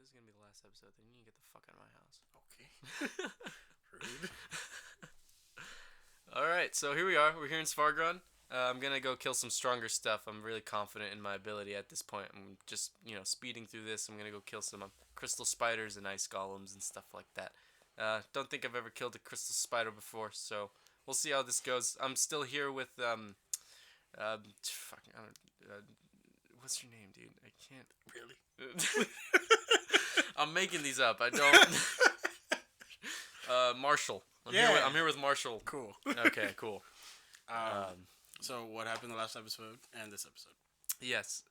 is gonna be the last episode, then you need to get the fuck out of my house. Okay. Rude. Alright, so here we are. We're here in Svargron. I'm gonna go kill some stronger stuff. I'm really confident in my ability at this point. I'm just, speeding through this. I'm gonna go kill some crystal spiders and ice golems and stuff like that. Don't think I've ever killed a crystal spider before, so we'll see how this goes. I'm still here with, what's your name, dude? I can't. Really? I'm making these up. I don't. Marshall. I'm here with Marshall. Cool. Okay, cool. So what happened the last episode and this episode? Yes.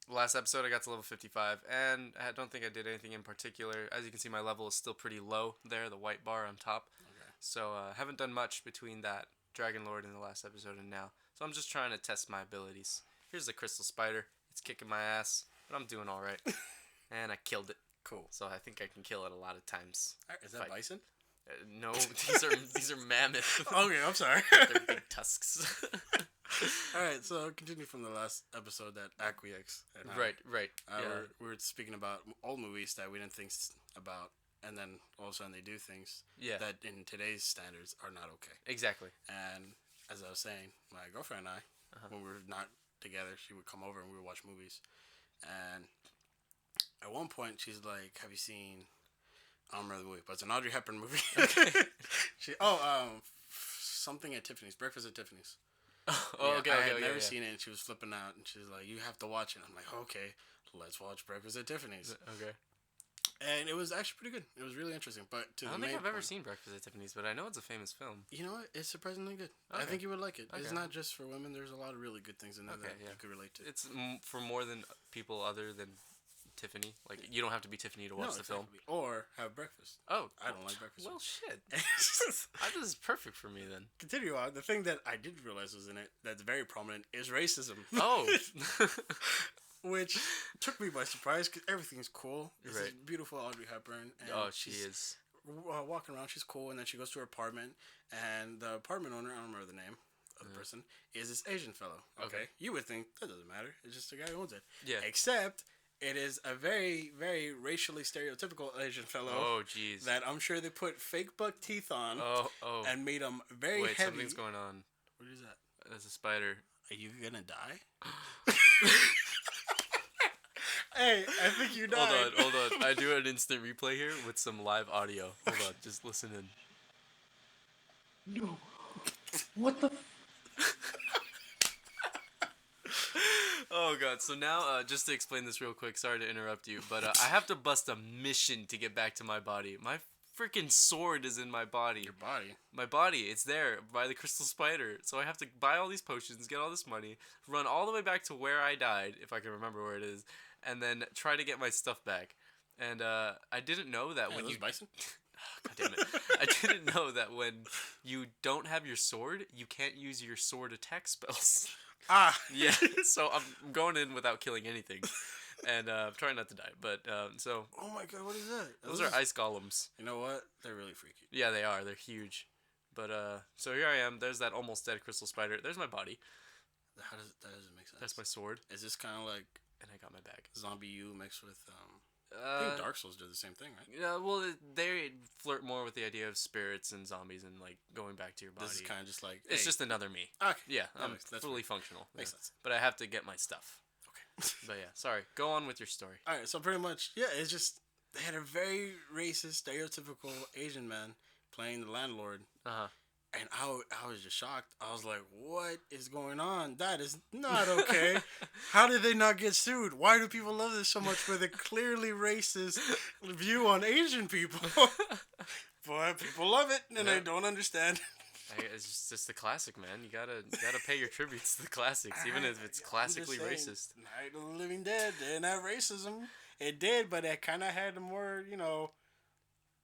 Last episode I got to level 55, and I don't think I did anything in particular. As you can see, my level is still pretty low there, the white bar on top. Okay. So haven't done much between that Dragon Lord in the last episode and now. So I'm just trying to test my abilities. Here's the crystal spider. It's kicking my ass, but I'm doing all right. And I killed it. Cool. So I think I can kill it a lot of times. Is that bison? No, these are mammoth. Okay, I'm sorry. They're big tusks. Alright, so continue from the last episode that Acquiex. Right. We were speaking about old movies that we didn't think about, and then all of a sudden they do things that in today's standards are not okay. Exactly. And as I was saying, my girlfriend and I, when we were not together, she would come over and we would watch movies. And at one point, she's like, "Have you seen?" I don't remember the movie, but it's an Audrey Hepburn movie. Okay. Something at Tiffany's, Breakfast at Tiffany's. Okay. I had never seen it, and she was flipping out, and she was like, "You have to watch it." I'm like, "Okay, let's watch Breakfast at Tiffany's." Okay. And it was actually pretty good. It was really interesting. But I don't think I've ever seen Breakfast at Tiffany's, but I know it's a famous film. You know what? It's surprisingly good. Okay. I think you would like it. Okay. It's not just for women. There's a lot of really good things in there that you could relate to. It's for more than people other than Tiffany. Like, you don't have to be Tiffany to watch the film. Or have breakfast. Oh. I don't like breakfast. Well, shit. This is perfect for me, then. Continue on. The thing that I did realize was in it that's very prominent is racism. Oh. Which took me by surprise because everything's cool. This is Right. beautiful Audrey Hepburn. And she is. Walking around, she's cool, and then she goes to her apartment, and the apartment owner, I don't remember the name of the person, is this Asian fellow. Okay. You would think that doesn't matter. It's just the guy who owns it. Yeah. Except it is a very, very racially stereotypical Asian fellow. Oh, jeez. That I'm sure they put fake buck teeth on. Oh. And made them very Wait, heavy. something's going on. What is that? There's a spider. Are you gonna die? Hey, I think you died. Hold on. I do an instant replay here with some live audio. Hold on, just listen in. No. What the? Oh god, so now, just to explain this real quick, sorry to interrupt you, but I have to bust a mission to get back to my body. My freaking sword is in my body. Your body? My body, it's there by the crystal spider. So I have to buy all these potions, get all this money, run all the way back to where I died, if I can remember where it is, and then try to get my stuff back. And I didn't know that when you... bison? God damn it. I didn't know that when you don't have your sword, you can't use your sword attack spells. Ah! Yeah, so I'm going in without killing anything. And I'm trying not to die, but, so... Oh my god, what is that? Those are ice golems. You know what? They're really freaky. Yeah, they are. They're huge. But, so here I am. There's that almost dead crystal spider. There's my body. That doesn't make sense. That's my sword. Is this kind of like... And I got my bag. Zombie U mixed with, I think Dark Souls did the same thing, right? Yeah, well, they flirt more with the idea of spirits and zombies and, like, going back to your body. This is kind of just like... It's just another me. Okay. Yeah, I'm that's fully functional. Makes sense. But I have to get my stuff. Okay. But yeah, sorry. Go on with your story. Alright, so pretty much, yeah, it's just... They had a very racist, stereotypical Asian man playing the landlord. Uh-huh. And I was just shocked. I was like, what is going on? That is not okay. How did they not get sued? Why do people love this so much with a clearly racist view on Asian people? But people love it, and I don't understand. It's just the classic, man. You gotta pay your tributes to the classics, even if it's classically racist. Night of the Living Dead didn't have racism. It did, but it kind of had a more,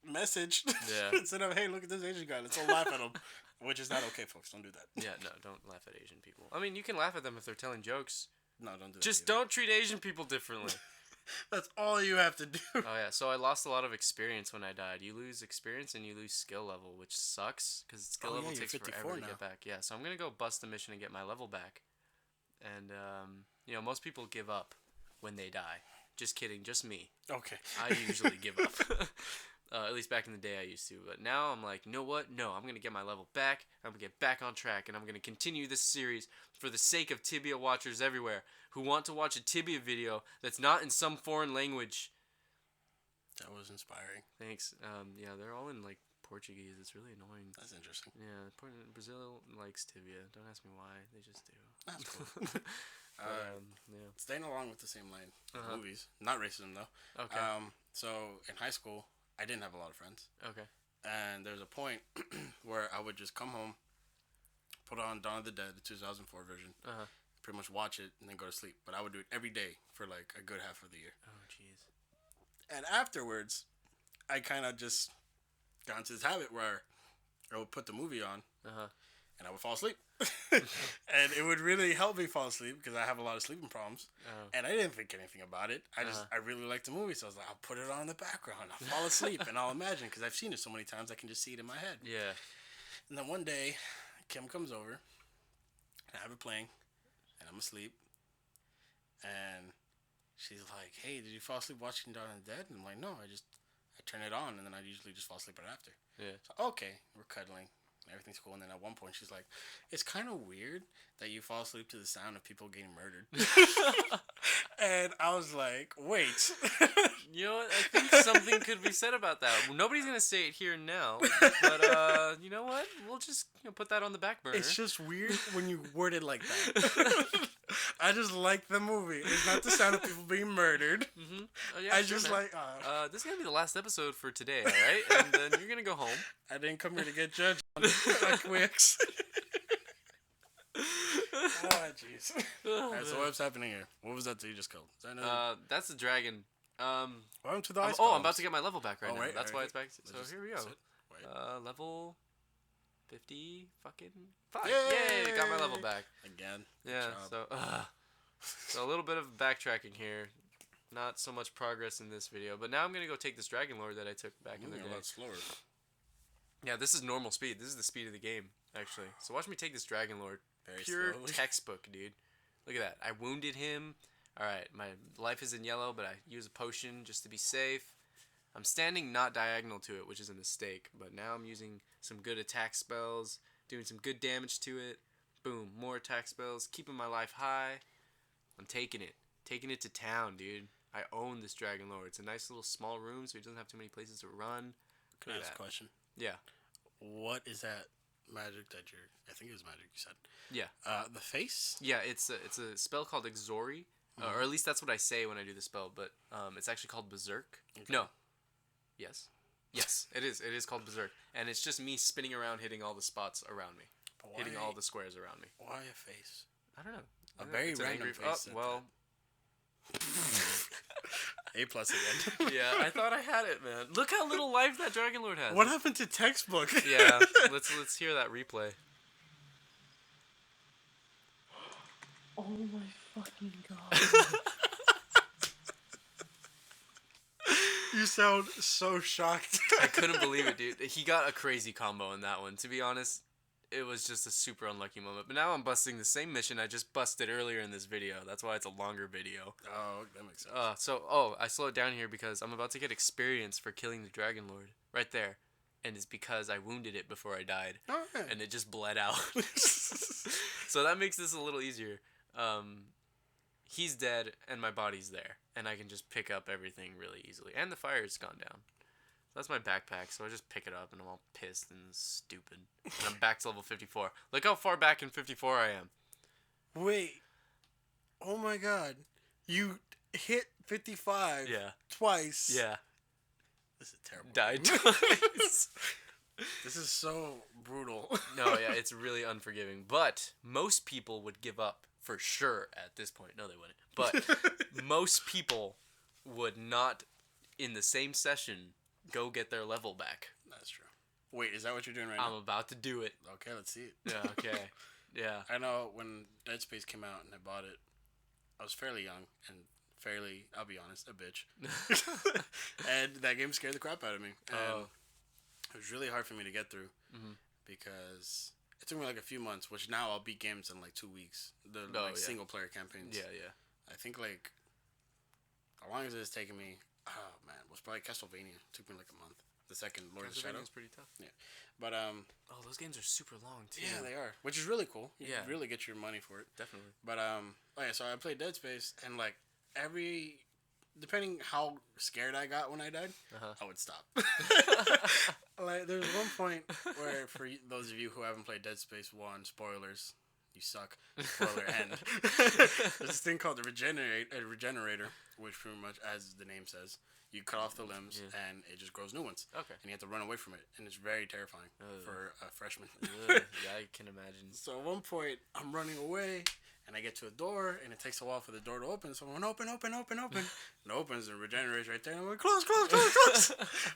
message. Yeah. Instead of, hey, look at this Asian guy, let's all laugh at him. Which is not okay, folks. Don't do that. Yeah, no, don't laugh at Asian people. I mean, you can laugh at them if they're telling jokes. No, don't do that. Just don't treat Asian people differently. That's all you have to do. Oh, yeah. So I lost a lot of experience when I died. You lose experience and you lose skill level, which sucks because skill level takes forever to get back. Yeah, so I'm going to go bust the mission and get my level back. And, most people give up when they die. Just kidding, just me. Okay. I usually give up. At least back in the day I used to. But now I'm like, you know what? No, I'm going to get my level back. I'm going to get back on track. And I'm going to continue this series for the sake of Tibia watchers everywhere who want to watch a Tibia video that's not in some foreign language. That was inspiring. Thanks. Yeah, they're all in, like, Portuguese. It's really annoying. That's interesting. Yeah, Brazil likes Tibia. Don't ask me why. They just do. That's cool. Yeah. Staying along with the same line, Uh-huh. movies. Not racism, though. Okay. So, in high school, I didn't have a lot of friends. Okay. And there's a point where I would just come home, put on Dawn of the Dead, the 2004 version, Uh-huh. pretty much watch it, and then go to sleep. But I would do it every day for, like, a good half of the year. Oh, jeez. And afterwards, I kind of just got into this habit where I would put the movie on, Uh-huh. and I would fall asleep. And it would really help me fall asleep because I have a lot of sleeping problems. Oh. And I didn't think anything about it. I really liked the movie, so I was like, I'll put it on in the background. I'll fall asleep, and I'll imagine because I've seen it so many times, I can just see it in my head. Yeah. And then one day, Kim comes over, and I have it playing, and I'm asleep. And she's like, hey, did you fall asleep watching Dawn of the Dead? And I'm like, no, I turn it on, and then I usually just fall asleep right after. Yeah. So, okay, we're cuddling. Everything's cool. And then at one point, she's like, it's kind of weird that you fall asleep to the sound of people getting murdered. And I was like, wait. You know what? I think something could be said about that. Nobody's going to say it here and now. But, you know what? We'll just put that on the back burner. It's just weird when you word it like that. I just like the movie. It's not the sound of people being murdered. Mm-hmm. Oh, yeah, I sure, just man. like, this is going to be the last episode for today, all right? And then you're going to go home. I didn't come here to get judged on Acquiex. Oh, jeez. Alright, so what's happening here? What was that you just killed? Is that another... That's the dragon. Welcome to the ice I'm columns. about to get my level back right now. Right, That's right. why it's back. So Just here we go. sit. Wait. Level 50 fucking 5. Yay! Yay! Got my level back. Again. Good Yeah, job. so a little bit of backtracking here. Not so much progress in this video, but now I'm gonna go take this Dragon Lord that I took back in the Moving day. a lot slower. Yeah, this is normal speed. This is the speed of the game, actually. So watch me take this Dragon Lord. Very Pure slowly. textbook, dude. Look at that. I wounded him. Alright, my life is in yellow, but I use a potion just to be safe. I'm standing not diagonal to it, which is a mistake, but now I'm using some good attack spells, doing some good damage to it. Boom, more attack spells, keeping my life high. I'm taking it to town, dude. I own this Dragon Lord. It's a nice little small room, so he doesn't have too many places to run. Can I Look at ask a that. question? Yeah. What is that magic that you're... I think it was magic you said. Yeah. The face? Yeah, it's a spell called Exori, or at least that's what I say when I do the spell, but it's actually called Berserk. Okay. No. Yes. Yes, it is. It is called Berserk, and it's just me spinning around, hitting all the spots around me, But hitting all the squares around me. Why a face? I don't know. A very It's an random angry- face. Oh, well, A+ again. yeah, I thought I had it, man. Look how little life that Dragon Lord has. What happened to textbook? Yeah, let's hear that replay. Oh my fucking god. You sound so shocked. I couldn't believe it, dude. He got a crazy combo in that one. To be honest, it was just a super unlucky moment. But now I'm busting the same mission I just busted earlier in this video. That's why it's a longer video. Oh, that makes sense. I slowed down here because I'm about to get experience for killing the Dragon Lord. Right there. And it's because I wounded it before I died. Oh, yeah. And it just bled out. So that makes this a little easier. He's dead and my body's there. And I can just pick up everything really easily. And the fire's gone down. That's my backpack, so I just pick it up and I'm all pissed and stupid. And I'm back to level 54. Look how far back in 54 I am. Wait. Oh my god. You hit 55 Yeah. twice. Yeah. This is terrible. Died twice. This is so brutal. No, yeah, it's really unforgiving. But most people would give up for sure at this point. No, they wouldn't. But most people would not, in the same session, go get their level back. That's true. Wait, is that what you're doing right I'm now? about to do it. Okay, let's see it. Yeah, okay. Yeah. I know when Dead Space came out and I bought it, I was fairly young and fairly, I'll be honest, a bitch. And that game scared the crap out of me. And it was really hard for me to get through because it took me like a few months, which now I'll beat games in like 2 weeks. The yeah. single player campaigns. Yeah, yeah. I think like The longest it's taken me, oh man, was probably Castlevania. It took me like a month. The second Lord of the Shadow. Castlevania's pretty tough. But Oh, those games are super long too. yeah, they are, which is really cool. You Yeah. really get your money for it. Definitely. But oh yeah, so I played Dead Space, and like depending how scared I got when I died, I would stop. Like there's one point where, for those of you who haven't played Dead Space 1, spoilers, you suck. Spoiler end. There's this thing called a regenerator, which pretty much, as the name says, you cut off the limbs and it just grows new ones. Okay. And you have to run away from it, and it's very terrifying for a freshman. Yeah, I can imagine. So at one point, I'm running away, and I get to a door, and it takes a while for the door to open. So I'm going, open. And it opens, and regenerates right there. And I'm like, close.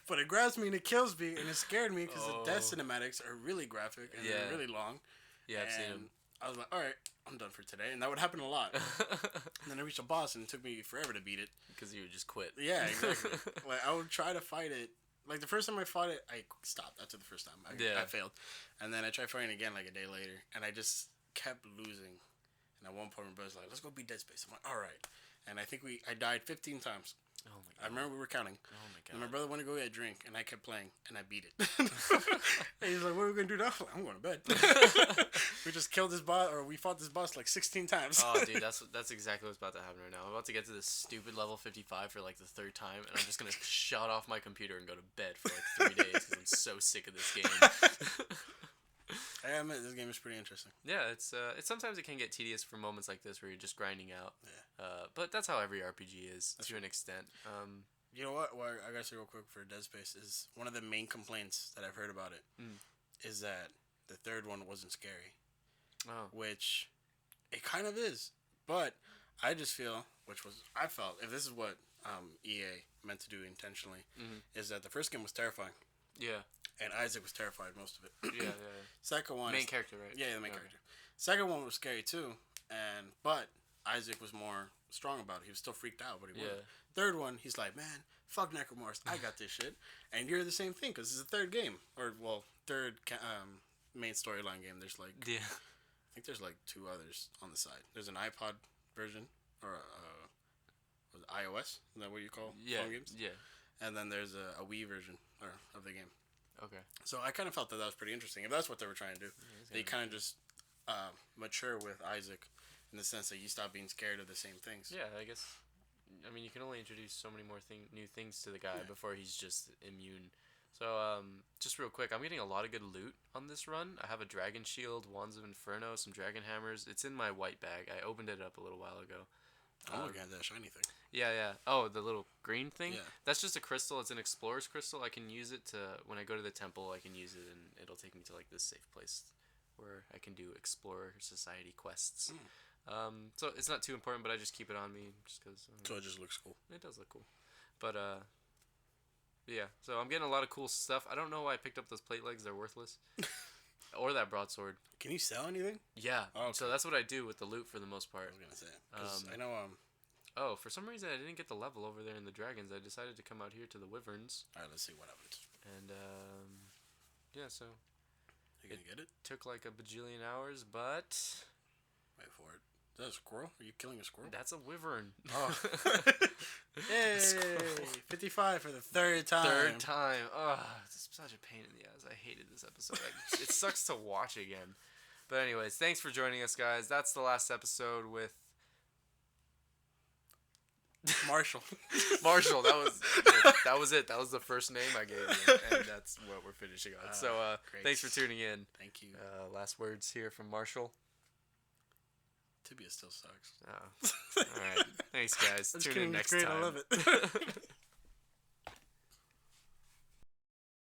But it grabs me, and it kills me, and it scared me, because the death cinematics are really graphic, and they're really long. Yeah, I've seen them. I was like, all right, I'm done for today. And that would happen a lot. And then I reached a boss, and it took me forever to beat it. Because you would just quit. Yeah, exactly. Like, I would try to fight it. Like, the first time I fought it, I stopped after the first time. I failed. And then I tried fighting again, like, a day later. And I just kept losing. And at one point, my brother's like, let's go beat Dead Space. I'm like, all right. And I think I died 15 times. Oh, my God. I remember we were counting. Oh, my God. And my brother went to go get a drink, and I kept playing, and I beat it. And he's like, what are we going to do now? I'm going to bed. We just killed this boss, or we fought this boss like 16 times. Oh, dude, that's exactly what's about to happen right now. I'm about to get to this stupid level 55 for like the third time, and I'm just going to shut off my computer and go to bed for like 3 days because I'm so sick of this game. I admit, this game is pretty interesting. Yeah, it's sometimes it can get tedious for moments like this where you're just grinding out. Yeah. But that's how every RPG is to an extent. You know what? Well, I gotta say real quick for Dead Space is one of the main complaints that I've heard about it is that the third one wasn't scary. Oh. Which it kind of is, but I just feel, I felt, if this is what EA meant to do intentionally, is that the first game was terrifying. Yeah. And Isaac was terrified most of it. Yeah. Second one, main character, right? Yeah, the main character. Second one was scary too, but Isaac was more strong about it. He was still freaked out, but he wasn't. Third one, he's like, man, fuck Necromorphs, I got this shit. And you're the same thing, because it's the third game. Or, well, third main storyline game. There's like, I think there's like 2 others on the side. There's an iPod version, or iOS, is that what you call phone games? Yeah. And then there's a Wii version of the game. Okay. So I kind of felt that was pretty interesting. If that's what they were trying to do, they kind of just mature with Isaac in the sense that you stop being scared of the same things. Yeah, I guess. I mean, you can only introduce so many more new things to the guy before he's just immune. So, just real quick, I'm getting a lot of good loot on this run. I have a dragon shield, wands of inferno, some dragon hammers. It's in my white bag. I opened it up a little while ago. I'm looking at that shiny thing. Yeah. Oh, the little green thing? Yeah. That's just a crystal. It's an explorer's crystal. I can use it when I go to the temple, I can use it, and it'll take me to, like, this safe place where I can do Explorer Society quests. So it's not too important, but I just keep it on me just because. So it just looks cool. It does look cool. But, yeah. So I'm getting a lot of cool stuff. I don't know why I picked up those plate legs. They're worthless. Or that broadsword. Can you sell anything? Yeah. Oh, okay. So that's what I do with the loot for the most part. I was going to say. 'Cause I know, Oh, for some reason I didn't get the level over there in the dragons. I decided to come out here to the wyverns. Alright, let's see what happens. And, yeah, so. You gonna get it? Took like a bajillion hours, but. Wait for it. Is that a squirrel? Are you killing a squirrel? That's a wyvern. Oh. Yay! 55 for the third time. Third time. Oh, it's such a pain in the ass. I hated this episode. It sucks to watch again. But anyways, thanks for joining us, guys. That's the last episode with Marshall. Marshall. That was it. That was the first name I gave you, and that's what we're finishing on. So, thanks for tuning in. Thank you. Last words here from Marshall. Tibia still sucks. Oh. All right. Thanks, guys. Tune in next time. I love it.